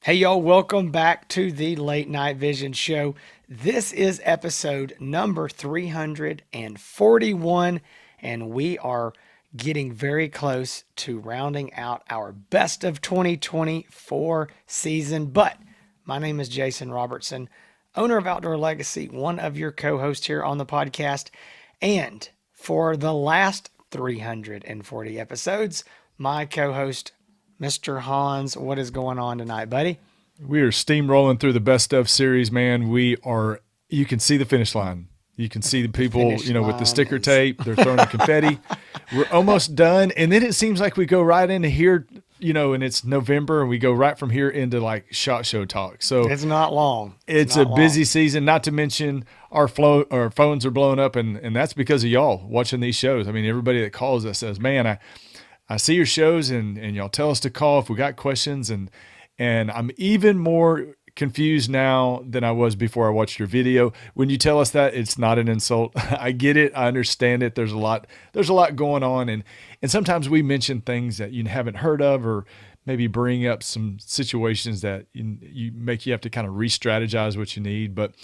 Hey, y'all, welcome back to the Late Night Vision Show. This is episode number 341, and we are getting very close to rounding out our best of 2024 season. But my name is Jason Robertson, owner of Outdoor Legacy, one of your co hosts here on the podcast. And for the last 340 episodes, my co host, Mr. Hans. What is going on tonight, buddy? We are steamrolling through the best of series, man. You can see the finish line. You can see the The people, finish with the line sticker is tape, they're throwing the confetti. We're almost done. And then it seems like we go right into here, and it's November and we go right from here into like SHOT Show talk. So it's not long. It's it's a not long. busy season, not to mention our phones are blowing up and that's because of y'all watching these shows. I mean, everybody that calls us says, man, I see your shows and y'all tell us to call if we got questions and I'm even more confused now than I was before I watched your video. When you tell us that, it's not an insult. I get it. I understand it. There's a lot going on and sometimes we mention things that you haven't heard of or maybe bring up some situations that you have to kind of re-strategize what you need. But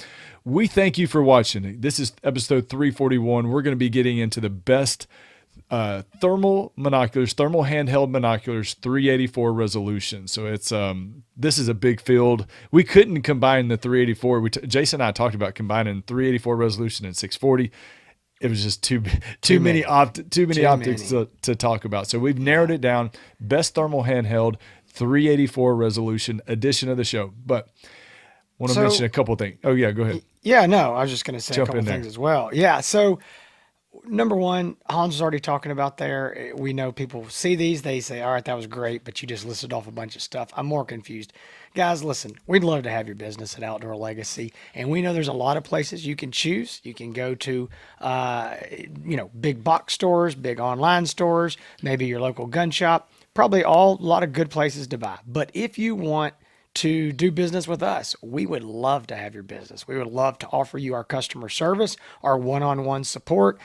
we thank you for watching. This is episode 341. We're going to be getting into the best thermal monoculars, thermal handheld monoculars, 384 resolution. So this is a big field. We couldn't combine the 384. Jason and I talked about combining 384 resolution and 640. It was just too many optics to talk about. So we've narrowed it down. Best thermal handheld, 384 resolution edition of the show. But want to So, mention a couple of things. Oh yeah, go ahead. yeah, no, I was just going to say a Jump couple in things there. as well. Yeah. So, number one, Hans was already talking about there. We know people see these, they say, all right, that was great, but you just listed off a bunch of stuff. I'm more confused. Guys, listen, we'd love to have your business at Outdoor Legacy. And we know there's a lot of places you can choose. You can go to, big box stores, big online stores, maybe your local gun shop, probably a lot of good places to buy. But if you want to do business with us, we would love to have your business. We would love to offer you our customer service, our one on one support,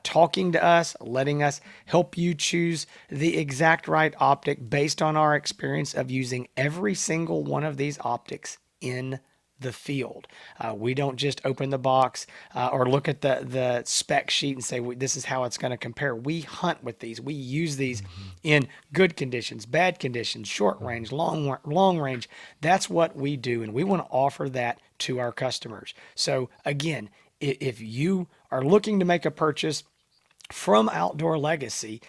talking to us, letting us help you choose the exact right optic based on our experience of using every single one of these optics in the field. We don't just open the box or look at the spec sheet and say this is how it's going to compare. We hunt with these. We use these in good conditions, bad conditions, short range, long range. That's what we do, and we want to offer that to our customers. So again, if you are looking to make a purchase from Outdoor Legacy,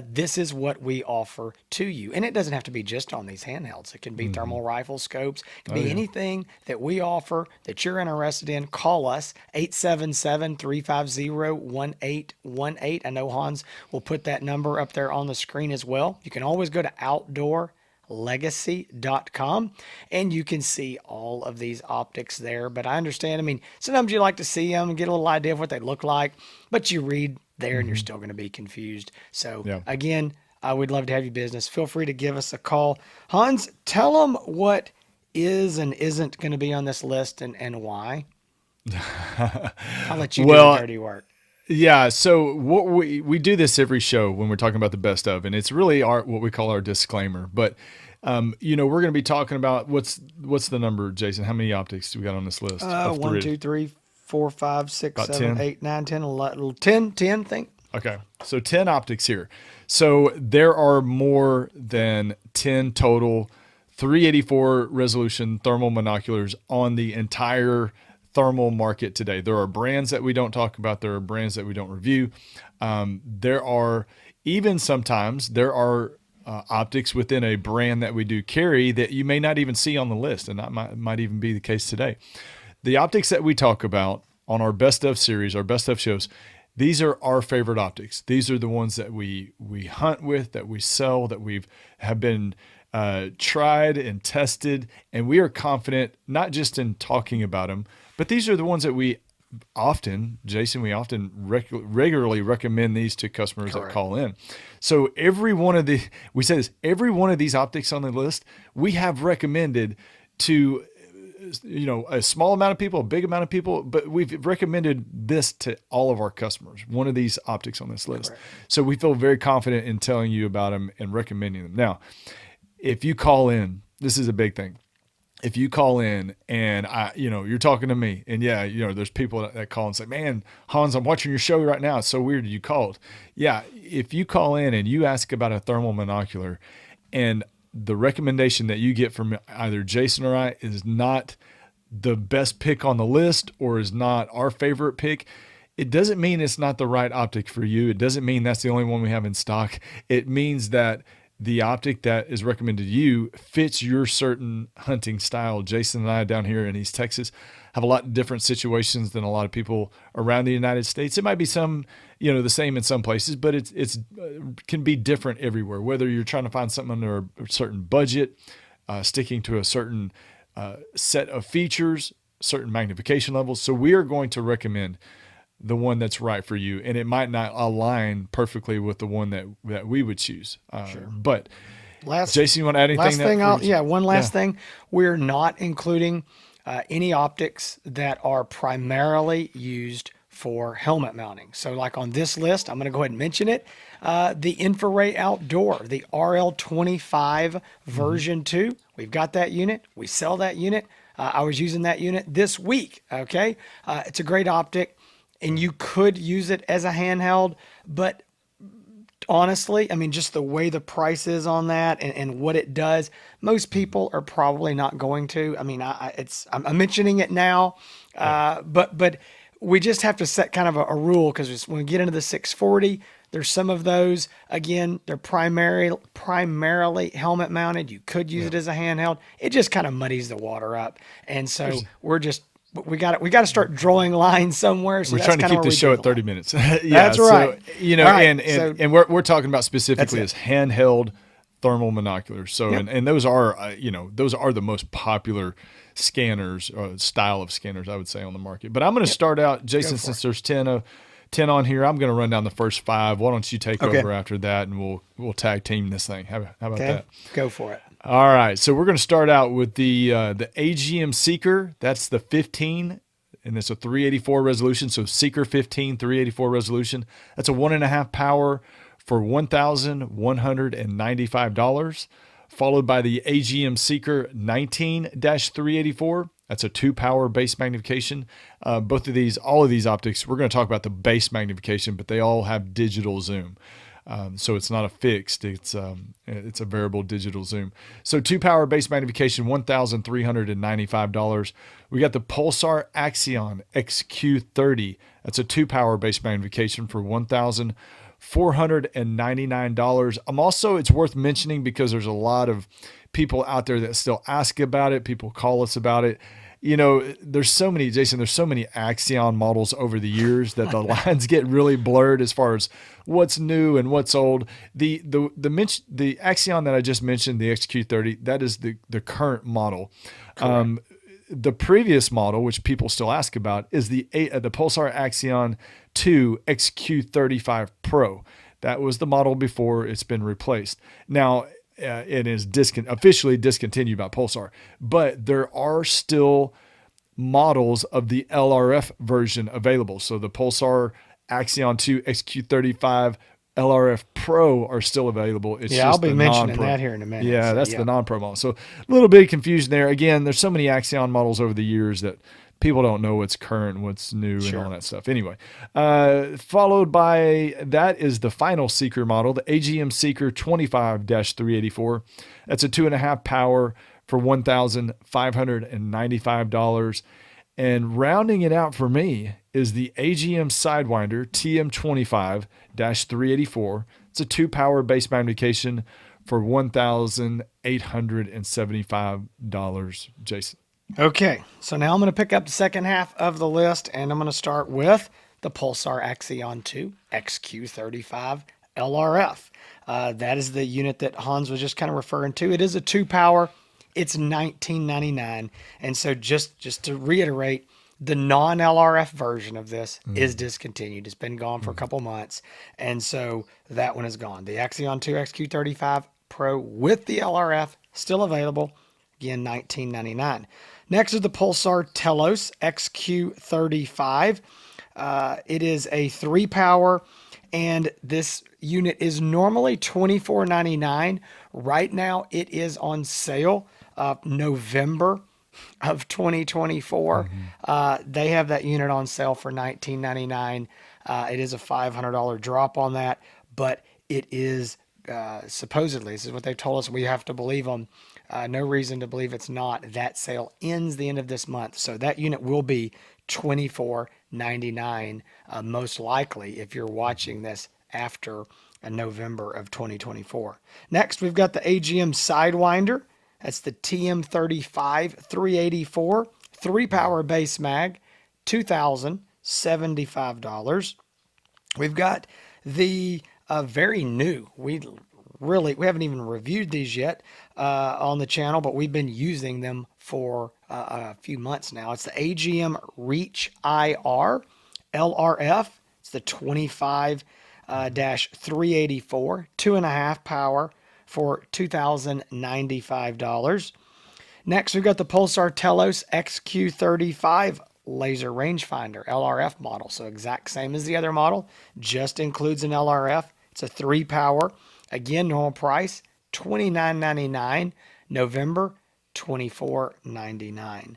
this is what we offer to you. And it doesn't have to be just on these handhelds. It can be thermal rifle scopes. It can Oh be yeah. anything that we offer that you're interested in. Call us 877-350-1818. I know Hans will put that number up there on the screen as well. You can always go to outdoorlegacy.com and you can see all of these optics there. But I understand, I mean, sometimes you like to see them and get a little idea of what they look like, but you read there and you're still going to be confused. So Yeah. again, I would love to have your business. Feel free to give us a call. Hans, tell them what is and isn't going to be on this list and why. I'll let you do the Well, dirty work. yeah, so what we do this every show when we're talking about the best of, and it's really our what we call our disclaimer. But we're going to be talking about what's the number, Jason? How many optics do we got on this list of One, three? two, three, four, five, six, About seven, 10. eight, nine, 10, 11, 10, 10, think. Okay, so 10 optics here. So there are more than 10 total 384 resolution thermal monoculars on the entire thermal market today. There are brands that we don't talk about. There are brands that we don't review. There are even sometimes there are optics within a brand that we do carry that you may not even see on the list, and that might even be the case today. The optics that we talk about on our best of series, our best of shows, these are our favorite optics. These are the ones that we hunt with, that we sell, that we've have been tried and tested, and we are confident not just in talking about them, but these are the ones that we often regularly recommend these to customers that Correct. call in. So we say this, every one of these optics on the list, we have recommended to a small amount of people, a big amount of people, but we've recommended this to all of our customers, one of these optics on this list. Correct. So we feel very confident in telling you about them and recommending them. Now, if you call in, this is a big thing. if you call in and you're talking to me, and yeah, there's people that call and say, man, Hans, I'm watching your show right now. It's so weird you called. Yeah. If you call in and you ask about a thermal monocular, and the recommendation that you get from either Jason or I is not the best pick on the list or is not our favorite pick, it doesn't mean it's not the right optic for you. It doesn't mean that's the only one we have in stock. It means that the optic that is recommended to you fits your certain hunting style. Jason and I down here in East Texas have a lot different situations than a lot of people around the United States. It might be some, the same in some places, but it's can be different everywhere. Whether you're trying to find something under a certain budget, sticking to a certain set of features, certain magnification levels. So we are going to recommend the one that's right for you, and it might not align perfectly with the one that we would choose. Sure. But Jason, you want to add anything? One last thing. We're not including any optics that are primarily used for helmet mounting. So like on this list, I'm going to go ahead and mention it. The Infrared Outdoor, the RL25 version 2. We've got that unit. We sell that unit. I was using that unit this week. Okay. It's a great optic. And you could use it as a handheld, but honestly, I mean, just the way the price is on that and what it does, most people are probably not going to. I mean, I'm mentioning it now, but we just have to set kind of a rule, because when we get into the 640, there's some of those. Again, they're primarily helmet mounted. You could use it as a handheld. It just kind of muddies the water up, and so we got to start drawing lines somewhere. So we're trying to keep the show at 30 minutes. That's right. So, right. And we're talking about specifically as handheld thermal monoculars. So, and those are, those are the most popular scanners, style of scanners, I would say, on the market. But I'm going to start out, Jason, since there's 10 on here, I'm going to run down the first 5. Why don't you take over after that, and we'll tag team this thing. How about that? Go for it. All right, so we're going to start out with the AGM Seeker. That's the 15, and it's a 384 resolution. So Seeker 15, 384 resolution. That's a 1.5 power for $1,195. Followed by the AGM Seeker 19-384. That's a 2 power base magnification. All of these optics, we're going to talk about the base magnification, but they all have digital zoom. So it's not a fixed, it's a variable digital zoom. So 2 power base magnification, $1,395. We got the Pulsar Axion XQ30. That's a 2 power base magnification for $1,499. It's worth mentioning because there's a lot of people out there that still ask about it. People call us about it. There's so many Axion models over the years that the lines get really blurred as far as what's new and what's old. The Axion that I just mentioned, the XQ30, that is the current model. The previous model, which people still ask about, is the Pulsar Axion 2 XQ35 Pro. That was the model before it's been replaced. Now, it is officially discontinued by Pulsar, but there are still models of the LRF version available. So the Pulsar Axion 2 XQ35 LRF Pro are still available. It's just I'll be mentioning non-pro. that here in a minute. Yeah, that's the non-pro model. So a little bit of confusion there. Again, there's so many Axion models over the years that people don't know what's current, what's new, and all that stuff. Anyway, followed by that is the final Seeker model, the AGM Seeker 25-384. That's a 2.5 power for $1,595. And rounding it out for me is the AGM Sidewinder TM25-384. It's a 2 power base magnification for $1,875, Jason. Okay, so now I'm going to pick up the second half of the list, and I'm going to start with the Pulsar Axion 2 XQ35 LRF. That is the unit that Hans was just kind of referring to. It is a 2 power. It's $19.99. And so just to reiterate, the non-LRF version of this is discontinued. It's been gone for a couple months. And so that one is gone. The Axion 2 XQ35 Pro with the LRF still available. Again, $19.99. Next is the Pulsar Telos XQ35. It is a 3 power, and this unit is normally $24.99. Right now, it is on sale November of 2024. They have that unit on sale for $19.99. It is a $500 drop on that, but it is supposedly, this is what they've told us. We have to believe them. No reason to believe it's not. That sale ends the end of this month, so that unit will be $24.99, most likely if you're watching this after November of 2024. Next, we've got the AGM Sidewinder. That's the TM35 384, 3-power base mag, $2,075. We've got the very new, we haven't even reviewed these yet on the channel, but we've been using them for a few months now. It's the AGM Reach IR LRF. It's the 25 384, 2.5 power for $2,095. Next, we've got the Pulsar Telos XQ35 laser rangefinder LRF model. So exact same as the other model, just includes an LRF. It's a 3-power. Again, normal price, $29.99. November, $24.99.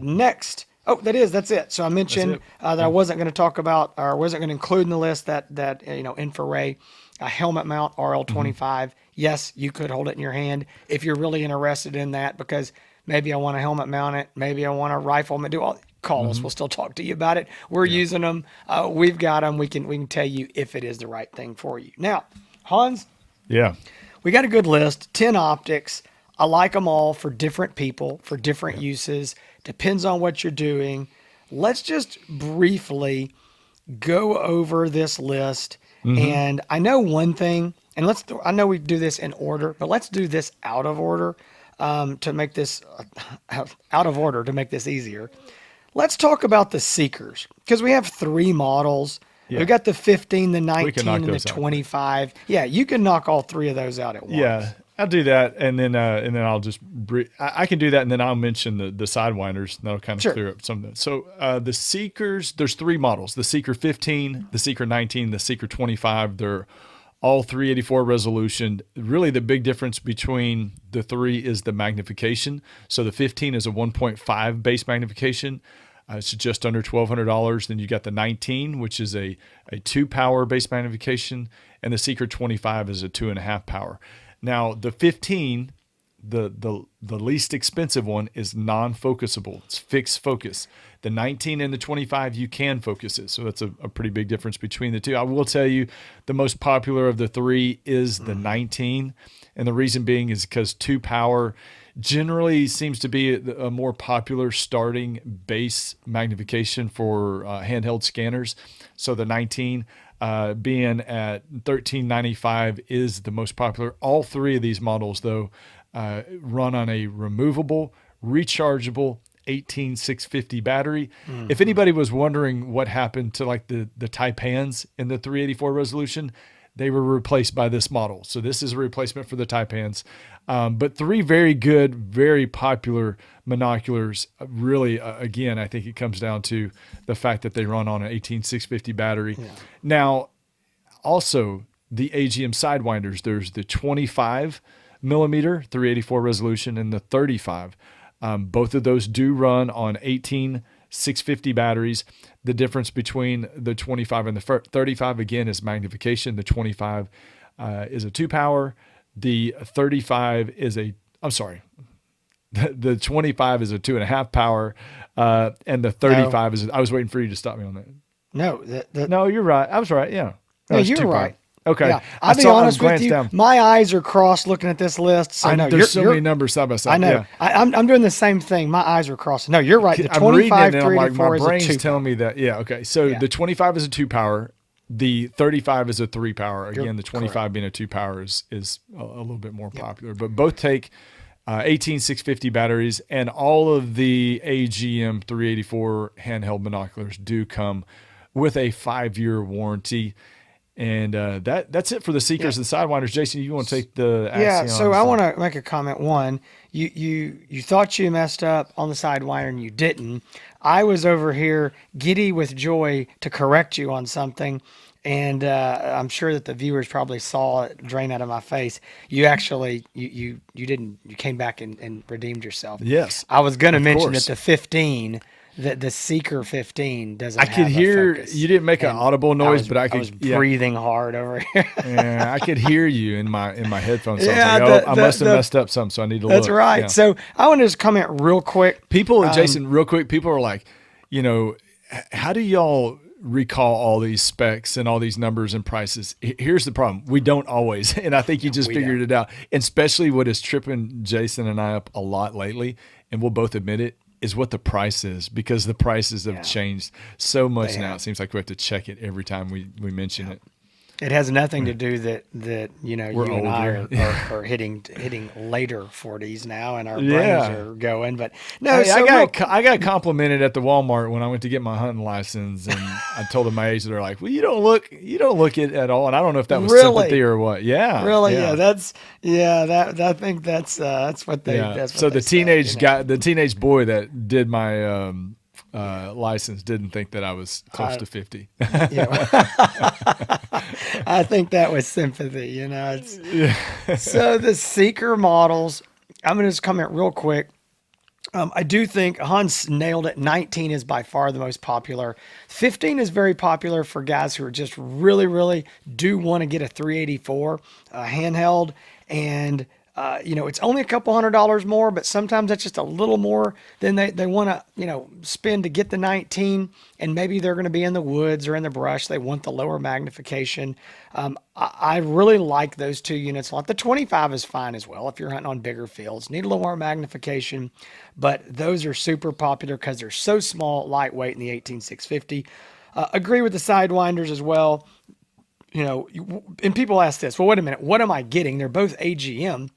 Next, that's it. So I mentioned that I wasn't going to talk about, or wasn't going to include in the list that infrared helmet mount RL25. Yes, you could hold it in your hand if you're really interested in that, because maybe I want to helmet mount it, maybe I want to rifle mount. Call us. We'll still talk to you about it. We're using them. We've got them. We can tell you if it is the right thing for you. Now, Hans. Yeah. We got a good list. 10 optics. I like them all for different people, for different uses. Depends on what you're doing. Let's just briefly go over this list. And I know one thing, and I know we do this in order, but let's do this out of order to make this easier. Let's talk about the Seekers, because we have 3 models. Yeah. We've got the 15, the 19, and the 25. Yeah, you can knock all 3 of those out at once. Yeah, I'll do that, and then I'll just I can do that, and then I'll mention the Sidewinders. That'll kind of clear up some of that. So the Seekers, there's 3 models: the Seeker 15, the Seeker 19, the Seeker 25. They're all 384 resolution. Really, the big difference between the 3 is the magnification. So the 15 is a 1.5 base magnification. It's just under $1,200. Then you got the 19, which is a 2-power base magnification, and the Seeker 25 is a 2.5 power. Now the 15, the least expensive one, is non-focusable. It's fixed focus. The 19 and the 25, you can focus it. So that's a pretty big difference between the 2. I will tell you, the most popular of the 3 is the 19, and the reason being is because 2-power generally seems to be a more popular starting base magnification for handheld scanners. So the 19 being at $1,395 is the most popular. All 3 of these models, though, run on a removable, rechargeable 18650 battery. If anybody was wondering what happened to like the Taipans in the 384 resolution, they were replaced by this model. So this is a replacement for the Taipans. But 3 very good, very popular monoculars. Really, again, I think it comes down to the fact that they run on an 18650 battery. Yeah. Now, also the AGM Sidewinders, there's the 25 millimeter 384 resolution and the 35. Both of those do run on 18650 batteries. The difference between the 25 and the 35, again, is magnification. The 25 is a 2-power. The 35 is the 25 is a 2.5 power, and the 35 is. I was waiting for you to stop me on that. No, no, you're right. I was right. Yeah, no, you're right. Okay, yeah. I'll be honest with you. Down. My eyes are crossed looking at this list. So there's so many numbers side by side. I know. Yeah. I'm doing the same thing. My eyes are crossed. No, you're right. The 25 384 is a 2-power. My brain's telling me that. Yeah. Okay. So the 25 is a 2-power. The 35 is a 3-power. Again, the 25 being a 2-power is a little bit more popular. But both take 18650 batteries, and all of the AGM 384 handheld binoculars do come with a 5-year warranty. And that's it for the Seekers and Sidewinders. Jason, you want to take the Axions? Yeah, so I want to make a comment. One, you thought you messed up on the Sidewinder and you didn't. I was over here giddy with joy to correct you on something. And I'm sure that the viewers probably saw it drain out of my face. You actually, you didn't, you came back and redeemed yourself. Yes, I was going to of mention that course. the 15, that the Seeker 15 I doesn't could have a hear focus. you didn't make an And audible noise, but I I could, was yeah, breathing hard over here. yeah, I could hear you in my headphones. So I was like, Yeah, oh, I must have messed up something, so I need to that's look. right. Yeah. So I want to just comment real quick. People, Jason, real quick, people are like, you know, how do y'all recall all these specs and all these numbers and prices? Here's the problem. We don't always. And I think you just We figured don't. it out. And especially what is tripping Jason and I up a lot lately, and we'll both admit it, is what the price is, because the prices have Yeah, changed so they much now. It have. seems like we have to check it every time we mention it. It has nothing to do that We're you and I older. are hitting later 40s now and our brains Yeah. are going. But no, Hey, so real I got complimented at the Walmart when I went to get my hunting license, and I told them my age. They're like, "Well, you don't look it at all." And I don't know if that was sympathy really, or what. Yeah, really, yeah, yeah, that I think yeah. that's So what they say. the teenage boy that did my license didn't think that I was close I to 50. yeah, I think that was sympathy. It's Yeah. so the Seeker models. I'm gonna just comment real quick. I do think Hans nailed it. 19 is by far the most popular. 15 is very popular for guys who are just really, really do want to get a 384 handheld. And, it's only a couple $100 more, but sometimes that's just a little more than they want to, spend to get the 19. And maybe they're going to be in the woods or in the brush. They want the lower magnification. I really like those two units a lot. The 25 is fine as well if you're hunting on bigger fields. Need a little more magnification, but those are super popular because they're so small, lightweight in the 18650. Agree with the Sidewinders as well. And people ask this, well, wait a minute, what am I getting? They're both AGM.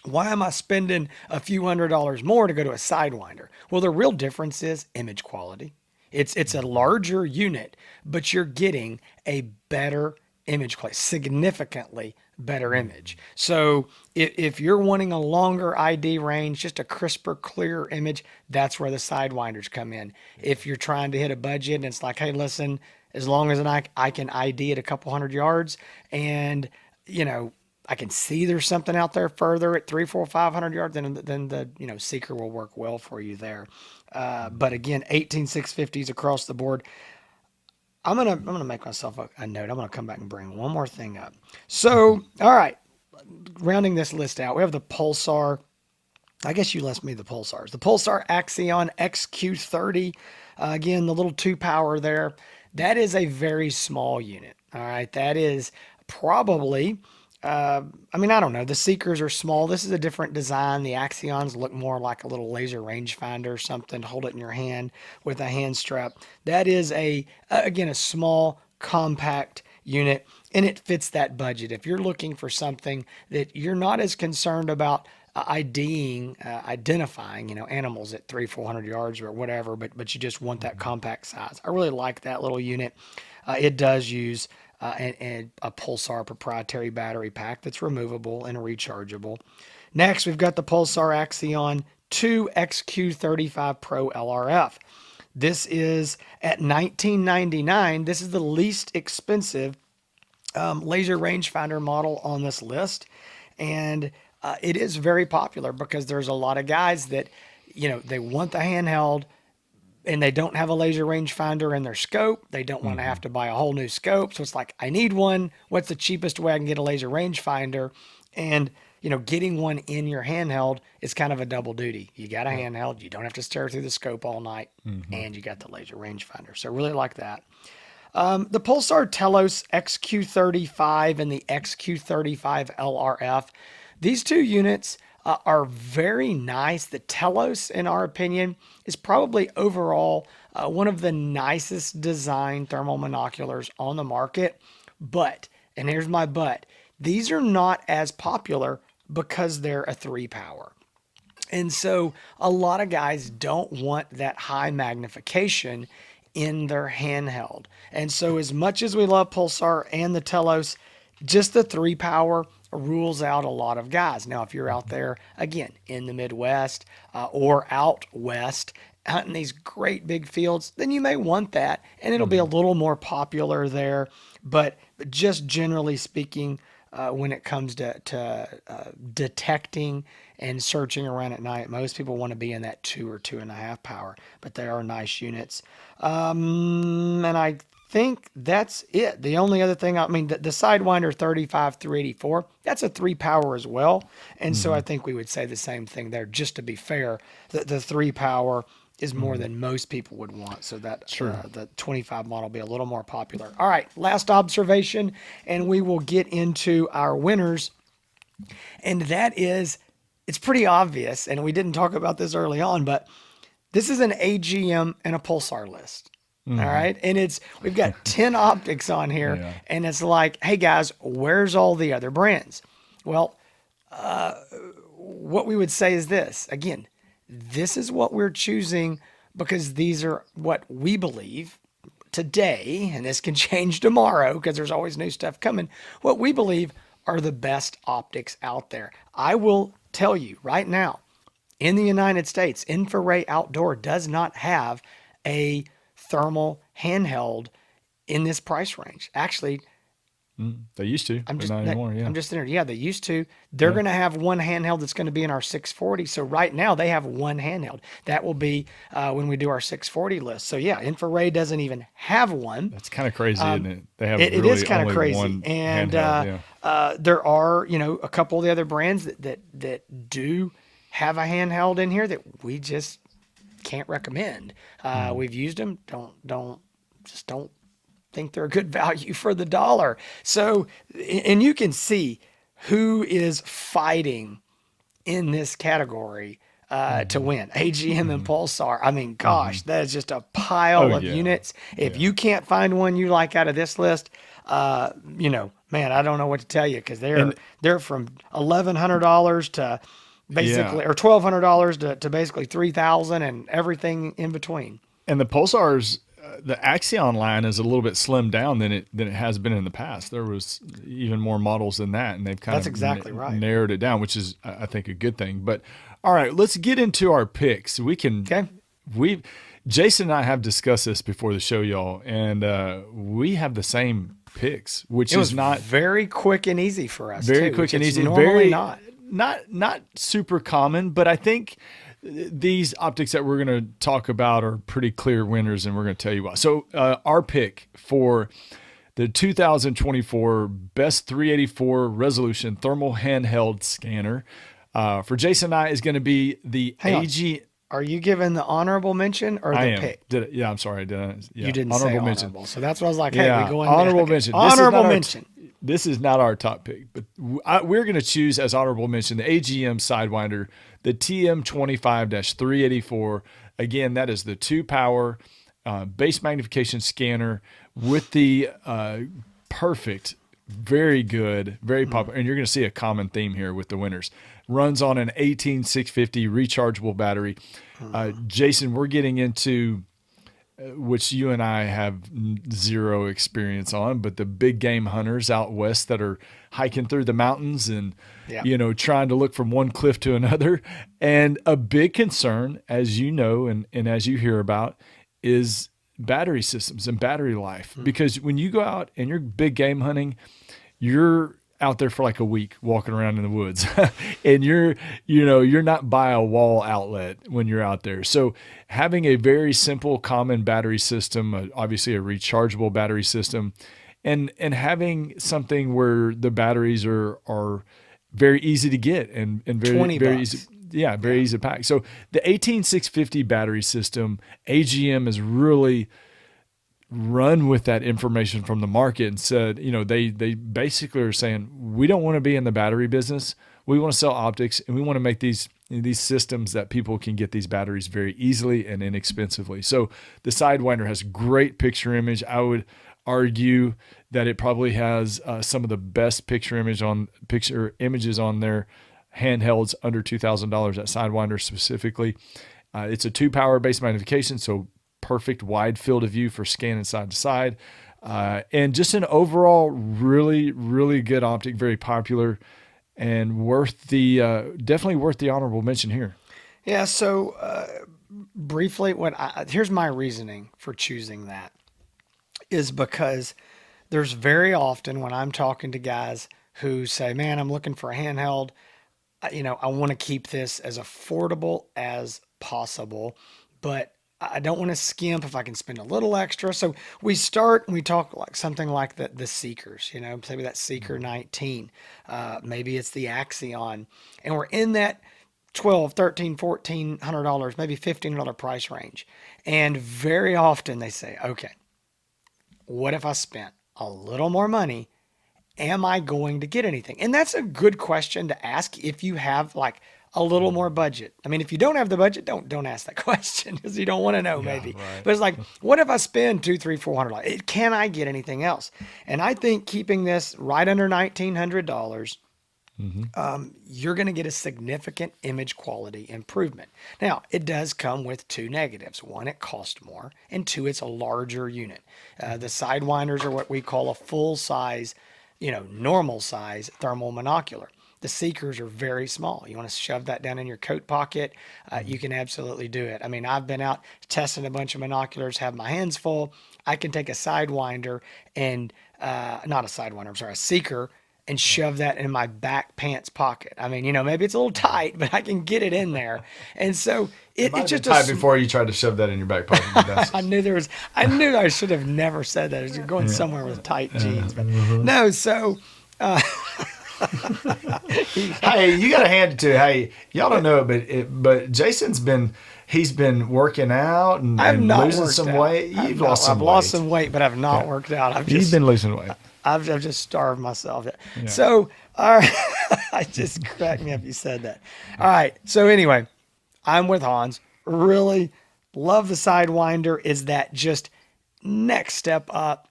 Why am I spending a few $100s more to go to a Sidewinder? Well, the real difference is image quality. It's a larger unit, but you're getting a better image quality, significantly better image. So if you're wanting a longer ID range, just a crisper, clearer image, that's where the Sidewinders come in. If you're trying to hit a budget and it's like, hey, listen, as long as I can ID at a couple 100 yards and, I can see there's something out there further at 3, 4, 500 yards, then the Seeker will work well for you there. But again, 18650s across the board. I'm gonna make myself a note. I'm gonna come back and bring one more thing up. So, all right, rounding this list out, we have the Pulsar. I guess you left me the Pulsars. The Pulsar Axion XQ30. Again, the little 2 power there. That is a very small unit. All right, that is probably. I don't know. The Seekers are small. This is a different design. The Axions look more like a little laser rangefinder or something. Hold it in your hand with a hand strap. That is again, a small, compact unit, and it fits that budget. If you're looking for something that you're not as concerned about identifying, animals at 300, 400 yards or whatever, but you just want that compact size. I really like that little unit. It does use a Pulsar proprietary battery pack that's removable and rechargeable. Next, we've got the Pulsar Axion 2 XQ35 Pro LRF. This is at $19.99. This is the least expensive laser rangefinder model on this list. And it is very popular because there's a lot of guys that, they want the handheld and they don't have a laser rangefinder in their scope. They don't want to have to buy a whole new scope. So it's like, I need one. What's the cheapest way I can get a laser rangefinder? And, getting one in your handheld is kind of a double duty. You got a handheld, you don't have to stare through the scope all night, and you got the laser rangefinder. So I really like that. The Pulsar Telos XQ35 and the XQ35 LRF. These two units are very nice. The Telos, in our opinion, is probably overall one of the nicest designed thermal monoculars on the market. But, and here's my but, these are not as popular because they're a 3 power. And so a lot of guys don't want that high magnification in their handheld. And so as much as we love Pulsar and the Telos, just the 3 power rules out a lot of guys. Now, if you're out there, again, in the Midwest or out west hunting these great big fields, then you may want that, and it'll be a little more popular there. But just generally speaking, when it comes to detecting and searching around at night, most people want to be in that 2 or 2.5 power, but they are nice units. And I think that's it. The only other thing, I mean, the Sidewinder 35 384, that's a 3 power as well. And so I think we would say the same thing there, just to be fair. The 3 power is more than most people would want. So that the 25 model will be a little more popular. All right, last observation, and we will get into our winners. And that is, it's pretty obvious, and we didn't talk about this early on, but this is an AGM and a Pulsar list. All right. And we've got 10 optics on here, Yeah. and it's like, hey guys, where's all the other brands? Well, what we would say is this again, this is what we're choosing because these are what we believe today, and this can change tomorrow because there's always new stuff coming. What we believe are the best optics out there. I will tell you right now, in the United States, Infrared Outdoor does not have a thermal handheld in this price range. Actually, They used to, I'm but just not anymore. Yeah. I'm just in there. Yeah, they used to. They're going to have one handheld that's going to be in our 640. So right now they have one handheld. That will be when we do our 640 list. So yeah, Infrared doesn't even have one. That's kind of crazy, isn't it? They have It really is kind of only crazy, one and handheld. there are a couple of the other brands that do have a handheld in here that we just can't recommend. We've used them. Don't think they're a good value for the dollar. So, and you can see who is fighting in this category to win. AGM and Pulsar. I mean, gosh, that is just a pile Oh, of yeah. units. If you can't find one you like out of this list, man, I don't know what to tell you because they're from $1,100 to basically, or $1,200 to basically 3,000 and everything in between. And the Pulsars, the Axion line is a little bit slimmed down than it has been in the past. There was even more models than that, and they've kind That's of exactly right. narrowed it down, which is I think a good thing. But all right, let's get into our picks. Okay. Jason and I have discussed this before the show, y'all, and we have the same picks, which It was is not very quick and easy for us. very too, quick which and it's easy. Normally Very not super common, but I think these optics that we're going to talk about are pretty clear winners, and we're going to tell you why. So our pick for the 2024 Best 384 Resolution Thermal Handheld Scanner for Jason and I is going to be the Hang on. AG. Are you giving the honorable mention or the I am. pick? Yeah, I'm sorry. Yeah, You didn't honorable say mention. honorable, so that's what I was like. Hey, Yeah, we go in honorable there. mention. Honorable mention. This is not our top pick, but we're going to choose as honorable mention the AGM Sidewinder, the TM25-384. Again, that is the 2-power base magnification scanner with the perfect, very good, very popular. And you're going to see a common theme here with the winners. Runs on an 18650 rechargeable battery. Jason, we're getting into which you and I have zero experience on, but the big game hunters out west that are hiking through the mountains and, trying to look from one cliff to another. And a big concern, as you know, and as you hear about, is battery systems and battery life. Because when you go out and you're big game hunting, you're out there for like a week walking around in the woods and you're not by a wall outlet when you're out there. So having a very simple common battery system, obviously a rechargeable battery system, and having something where the batteries are very easy to get and very, 20 very bucks. easy. Yeah, very easy to pack. So the 18650 battery system, AGM is really run with that information from the market and said, they basically are saying, we don't want to be in the battery business. We want to sell optics, and we want to make these systems that people can get these batteries very easily and inexpensively. So the Sidewinder has great picture image. I would argue that it probably has some of the best picture images on their handhelds under $2,000. That Sidewinder specifically, it's a 2-power base magnification, so perfect wide field of view for scanning side to side, and just an overall really, really good optic, very popular, and definitely worth the honorable mention here. Yeah. So briefly, here's my reasoning for choosing that is because there's very often when I'm talking to guys who say, "Man, I'm looking for a handheld. I want to keep this as affordable as possible, but I don't want to skimp if I can spend a little extra." So we start and we talk like something like the Seekers, maybe that Seeker 19, maybe it's the Axion, and we're in that 12, 13, $1,400, maybe $1,500 price range. And very often they say, okay, what if I spent a little more money? Am I going to get anything? And that's a good question to ask if you have like a little more budget. I mean, if you don't have the budget, don't ask that question because you don't want to know Yeah, maybe. right. But it's like, what if I spend two, three, $400? Can I get anything else? And I think keeping this right under $1,900, you're going to get a significant image quality improvement. Now, it does come with two negatives. One, it costs more, and two, it's a larger unit. The Sidewinders are what we call a full size, normal size thermal monocular. The Seekers are very small. You want to shove that down in your coat pocket, you can absolutely do it. I mean, I've been out testing a bunch of monoculars, have my hands full. I can take a Sidewinder and, not a Sidewinder, I'm sorry, a Seeker, and shove that in my back pants pocket. I mean, maybe it's a little tight, but I can get it in there. And so It might it's have just been tight before you tried to shove that in your back pocket. But I knew I should have never said that. You're going somewhere with tight jeans, but no. So, hey, you got to hand it to. Hey, y'all don't know it, but he's been working out and not losing worked some out. weight. You've lost some I've weight. lost some weight, but I've not worked out. You've been losing weight. I've just starved myself. So, all right, I just cracked me up. You said that. All right. So anyway, I'm with Hans. Really love the Sidewinder. Is that just next step up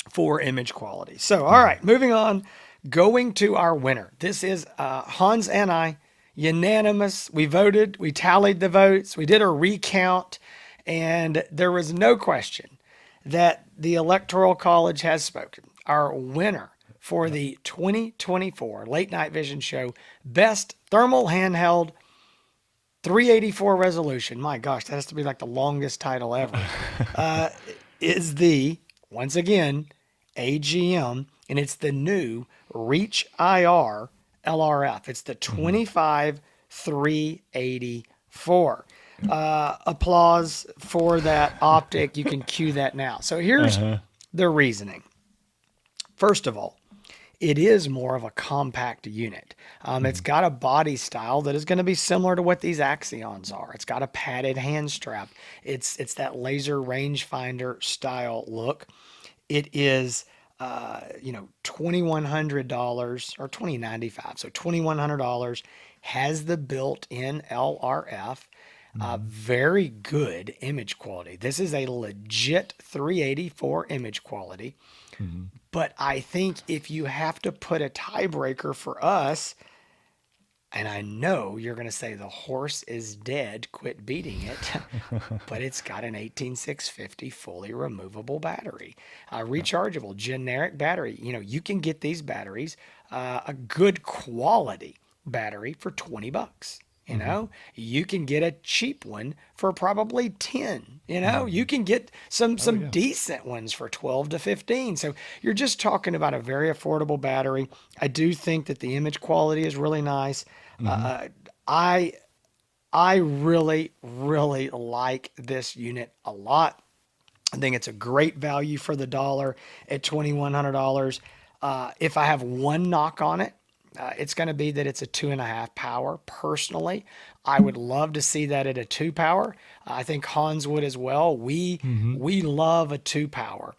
for image quality? So, all right, moving on, going to our winner. This is Hans and I, unanimous. We voted, we tallied the votes, we did a recount, and there was no question that the Electoral College has spoken. Our winner for the 2024 Late Night Vision Show Best Thermal Handheld 384 Resolution. My gosh, that has to be like the longest title ever. Is once again, AGM, and it's the new Reach IR LRF. It's the 25384. Applause for that optic. You can cue that now. So here's the reasoning. First of all, it is more of a compact unit. It's got a body style that is going to be similar to what these Axions are. It's got a padded hand strap. It's that laser rangefinder style look. It is, $2,100 or $2,095. So $2,100, has the built-in LRF. Very good image quality. This is a legit 384 image quality. But I think if you have to put a tiebreaker for us, and I know you're going to say the horse is dead, quit beating it, but it's got an 18650 fully removable battery, a rechargeable generic battery. You can get these batteries, a good quality battery for $20. You can get a cheap one for probably 10. You can get some decent ones for 12 to 15. So you're just talking about a very affordable battery. I do think that the image quality is really nice. I really, really like this unit a lot. I think it's a great value for the dollar at $2,100. If I have one knock on it, it's going to be that it's a 2.5 power. Personally, I would love to see that at a 2 power. I think Hans would as well. We love a 2 power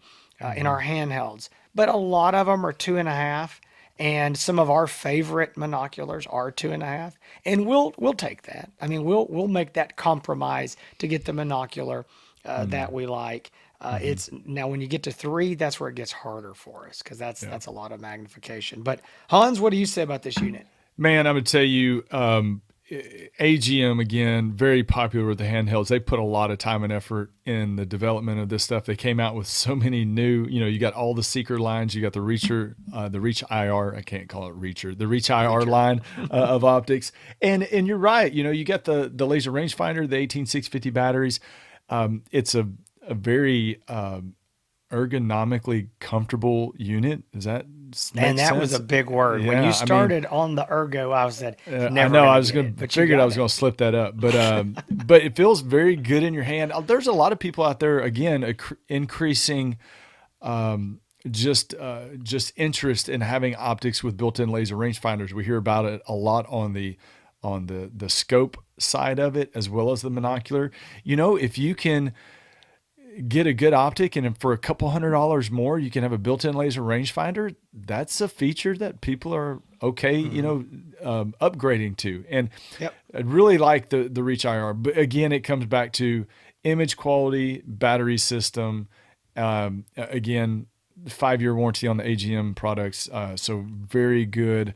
in our handhelds, but a lot of them are 2.5, and some of our favorite monoculars are 2.5, and we'll take that. I mean, we'll make that compromise to get the monocular that we like. It's now when you get to 3, that's where it gets harder for us because that's a lot of magnification. But Hans, what do you say about this unit? Man, I'm gonna tell you, AGM, again, very popular with the handhelds. They put a lot of time and effort in the development of this stuff. They came out with so many new, you got all the Seeker lines. You got the Reacher, the Reach IR. I can't call it Reacher. The Reach IR line of optics. And you're right. You got the laser rangefinder, the 18650 batteries. It's a very ergonomically comfortable unit. Does that And that sense? was a big word. Yeah, When you started on the ergo, I said, I know I was going to figured I was going to slip that up, but but it feels very good in your hand. There's a lot of people out there again increasing just interest in having optics with built-in laser rangefinders. We hear about it a lot on the scope side of it as well as the monocular. If you can get a good optic and for a couple $100 more, you can have a built-in laser rangefinder. That's a feature that people are okay, upgrading to. And I really like the Reach IR, but again, it comes back to image quality, battery system. Again, 5-year warranty on the AGM products. So very good.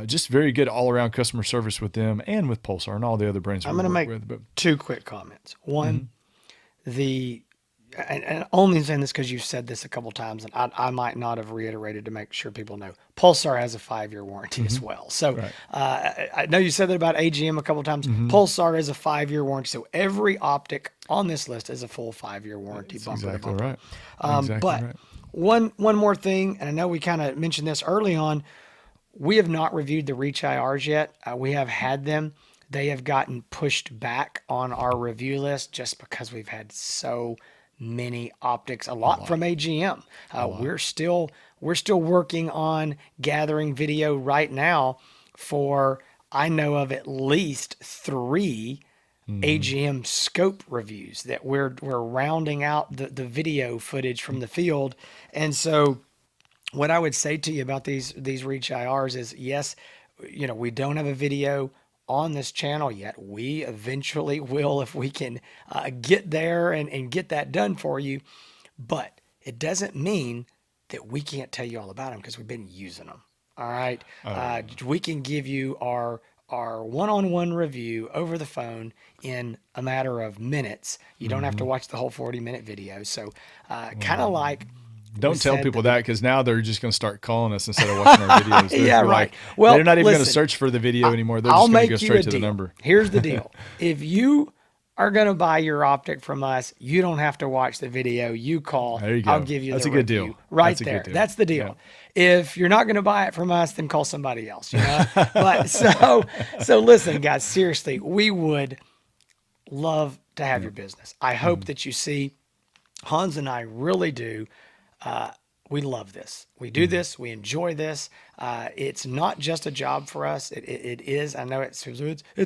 Just very good all-around customer service with them and with Pulsar and all the other brands I'm going to make two quick comments. One, and only saying this because you've said this a couple times, and I might not have reiterated to make sure people know. Pulsar has a 5-year warranty as well. So I know you said that about AGM a couple times. Pulsar is a 5-year warranty. So every optic on this list is a full 5-year warranty. That's bumper exactly to bumper. right. Exactly right. One more thing, and I know we kind of mentioned this early on. We have not reviewed the Reach IRs yet. We have had them. They have gotten pushed back on our review list just because we've had so many optics, a lot from AGM. We're still working on gathering video right now for, I know of at least 3 AGM scope reviews that we're rounding out the video footage from the field. And so what I would say to you about these Reach IRs is, yes, we don't have a video on this channel yet. We eventually will if we can get there and get that done for you. But it doesn't mean that we can't tell you all about them because we've been using them. All right. We can give you our one-on-one review over the phone in a matter of minutes. You don't have to watch the whole 40-minute video. So kind of like... Don't tell people that because now they're just going to start calling us instead of watching our videos. Yeah, right. Well, they're not even going to search for the video anymore. They're just going to go straight to the number. Here's the deal. If you are going to buy your optic from us, you don't have to watch the video. You call. There you go. I'll give you That's the a good review. deal. Right there. That's the deal. Yeah. If you're not going to buy it from us, then call somebody else. But so listen, guys, seriously, we would love to have your business. I hope that you see Hans and I really do. We love this. We do this. We enjoy this. It's not just a job for us. It is. I know it's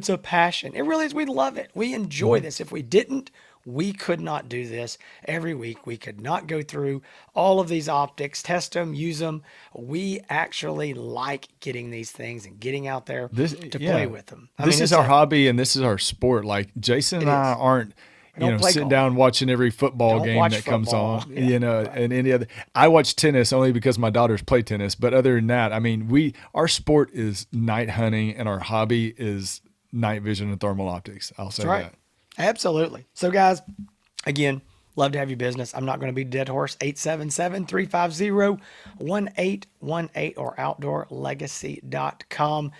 a passion. It really is. We love it. We enjoy this. If we didn't, we could not do this every week. We could not go through all of these optics, test them, use them. We actually like getting these things and getting out there to play with them. This is our hobby and this is our sport. Like Jason and I aren't sitting down watching every football game that comes on, and any other. I watch tennis only because my daughters play tennis. But other than that, I mean, our sport is night hunting and our hobby is night vision and thermal optics. I'll say that. Absolutely. So guys, again, love to have your business. I'm not going to be dead horse. 877-350-1818 or outdoorlegacy.com.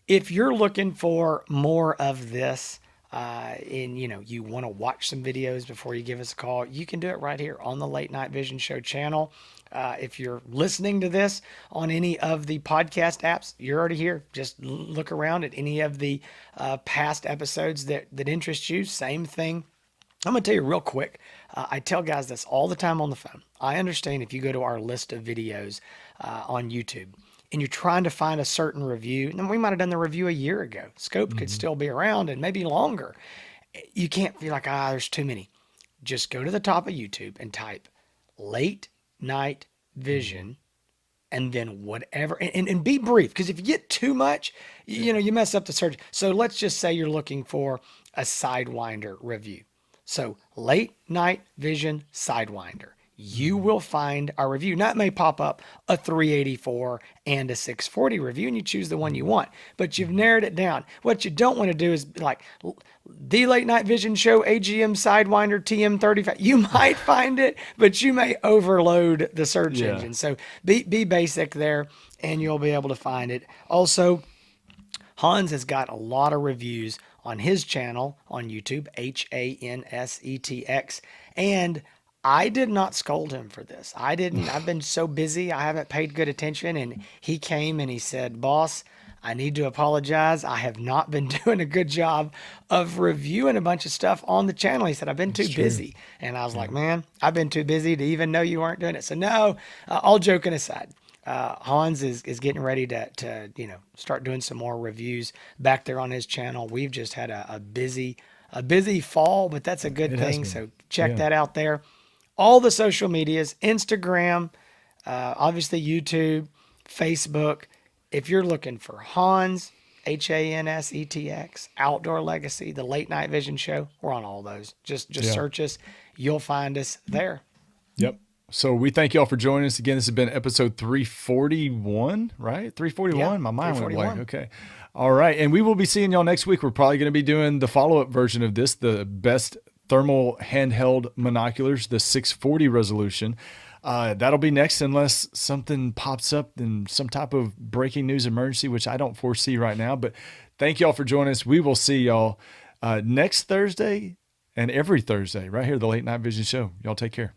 If you're looking for more of this, and you want to watch some videos before you give us a call, you can do it right here on the Late Night Vision Show channel. If you're listening to this on any of the podcast apps, you're already here. Just look around at any of the past episodes that interest you. Same thing. I'm going to tell you real quick. I tell guys this all the time on the phone. I understand if you go to our list of videos on YouTube, and you're trying to find a certain review, and we might have done the review a year ago. Scope could still be around and maybe longer. You can't feel like, there's too many. Just go to the top of YouTube and type Late Night Vision and then whatever, and be brief. Because if you get too much, you mess up the search. So let's just say you're looking for a Sidewinder review. So Late Night Vision Sidewinder. you will find our review. Now, it may pop up a 384 and a 640 review, and you choose the one you want, but you've narrowed it down. What you don't want to do is like the Late Night Vision Show AGM Sidewinder TM35. You might find it, but you may overload the search Yeah. engine. So be basic there, and you'll be able to find it. Also, Hans has got a lot of reviews on his channel on YouTube, HANSETX, and I did not scold him for this. I didn't. I've been so busy. I haven't paid good attention. And he came and he said, "Boss, I need to apologize. I have not been doing a good job of reviewing a bunch of stuff on the channel." He said, "I've been too busy." And I was like, "Man, I've been too busy to even know you weren't doing it." So no, all joking aside, Hans is getting ready to start doing some more reviews back there on his channel. We've just had a busy fall, but that's a good It has thing. been. So check Yeah. that out there. All the social medias, Instagram, obviously YouTube, Facebook. If you're looking for Hans, HANSETX, Outdoor Legacy, the Late Night Vision Show, we're on all those. Just Yeah. search us. You'll find us there. Yep. So we thank y'all for joining us again. This has been episode 341, right? 341. Yeah, My mind went 341. blank. Okay. All right. And we will be seeing y'all next week. We're probably going to be doing the follow-up version of this, the best thermal handheld monoculars, the 640 resolution. That'll be next unless something pops up in some type of breaking news emergency, which I don't foresee right now. But thank y'all for joining us. We will see y'all next Thursday and every Thursday right here, the Late Night Vision Show. Y'all take care.